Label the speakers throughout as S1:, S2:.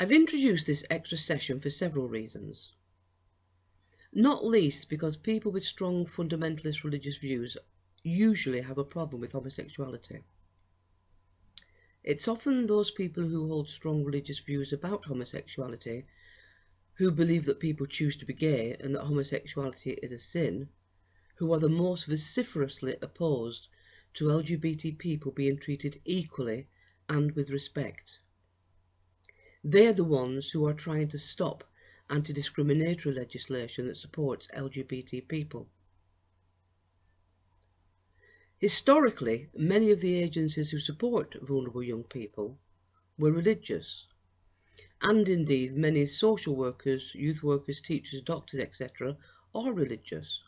S1: I've introduced this extra session for several reasons, not least because people with strong fundamentalist religious views usually have a problem with homosexuality. It's often those people who hold strong religious views about homosexuality, who believe that people choose to be gay and that homosexuality is a sin, who are the most vociferously opposed to LGBT people being treated equally and with respect. They're the ones who are trying to stop anti-discriminatory legislation that supports LGBT people. Historically, many of the agencies who support vulnerable young people were religious, and indeed many social workers, youth workers, teachers, doctors, etc. are religious.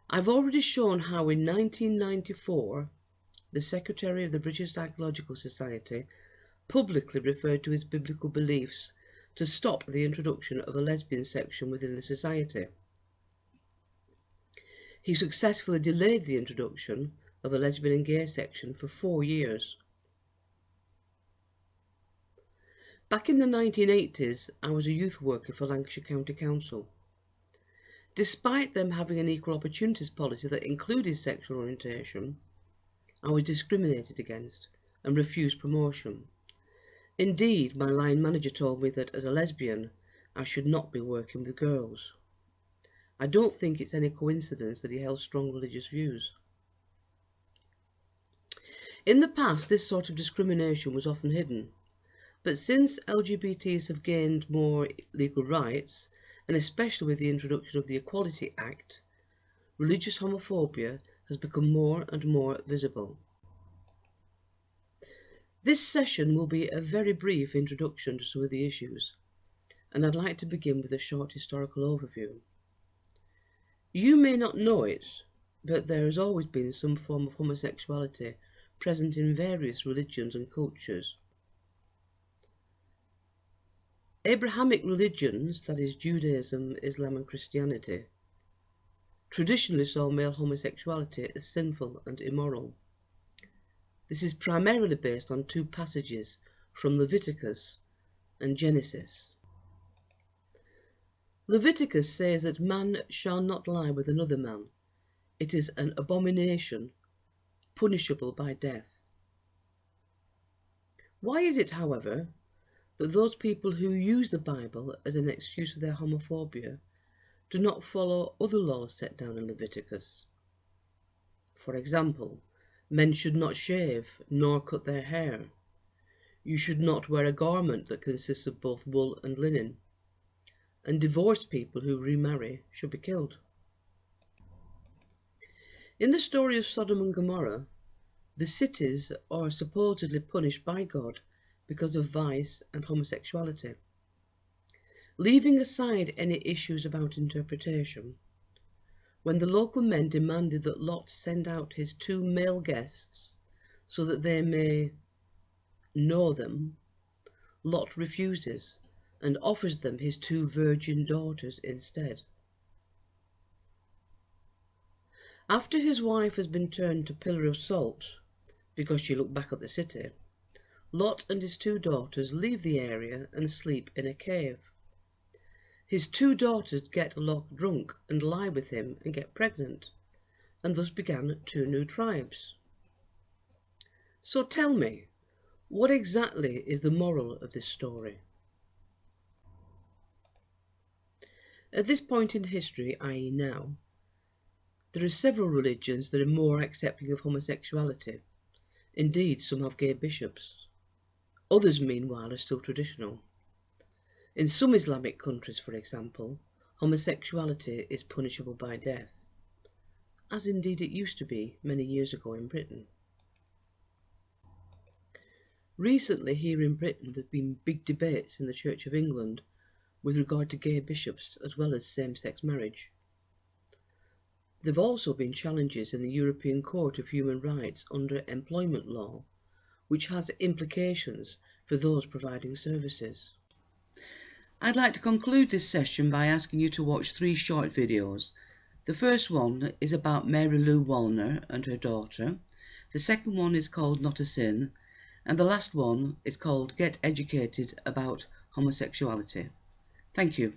S1: I've already shown how in 1994 the Secretary of the British Psychological Society publicly referred to his biblical beliefs to stop the introduction of a lesbian section within the society. He successfully delayed the introduction of a lesbian and gay section for 4 years. Back in the 1980s, I was a youth worker for Lancashire County Council. Despite them having an equal opportunities policy that included sexual orientation, I was discriminated against and refused promotion. Indeed, my line manager told me that as a lesbian, I should not be working with girls. I don't think it's any coincidence that he held strong religious views. In the past, this sort of discrimination was often hidden, but since LGBTs have gained more legal rights, and especially with the introduction of the Equality Act, religious homophobia has become more and more visible. This session will be a very brief introduction to some of the issues, and I'd like to begin with a short historical overview. You may not know it, but there has always been some form of homosexuality present in various religions and cultures. Abrahamic religions, that is Judaism, Islam and Christianity, traditionally saw male homosexuality as sinful and immoral. This is primarily based on 2 passages from Leviticus and Genesis. Leviticus says that man shall not lie with another man. It is an abomination, punishable by death. Why is it, however, that those people who use the Bible as an excuse for their homophobia do not follow other laws set down in Leviticus? For example, men should not shave nor cut their hair. You should not wear a garment that consists of both wool and linen. And divorced people who remarry should be killed. In the story of Sodom and Gomorrah, the cities are supposedly punished by God because of vice and homosexuality. Leaving aside any issues about interpretation, when the local men demanded that Lot send out his 2 male guests so that they may know them, Lot refuses and offers them his 2 virgin daughters instead. After his wife has been turned to pillar of salt because she looked back at the city, Lot and his 2 daughters leave the area and sleep in a cave. His 2 daughters get Lot drunk and lie with him and get pregnant, and thus began 2 new tribes. So tell me, what exactly is the moral of this story? At this point in history, i.e. now, there are several religions that are more accepting of homosexuality. Indeed, some have gay bishops. Others, meanwhile, are still traditional. In some Islamic countries, for example, homosexuality is punishable by death, as indeed it used to be many years ago in Britain. Recently, here in Britain, there have been big debates in the Church of England with regard to gay bishops as well as same-sex marriage. There have also been challenges in the European Court of Human Rights under employment law, which has implications for those providing services. I'd like to conclude this session by asking you to watch 3 short videos. The first one is about Mary Lou Wallner and her daughter. The second one is called Not a Sin. And the last one is called Get Educated About Homosexuality. Thank you.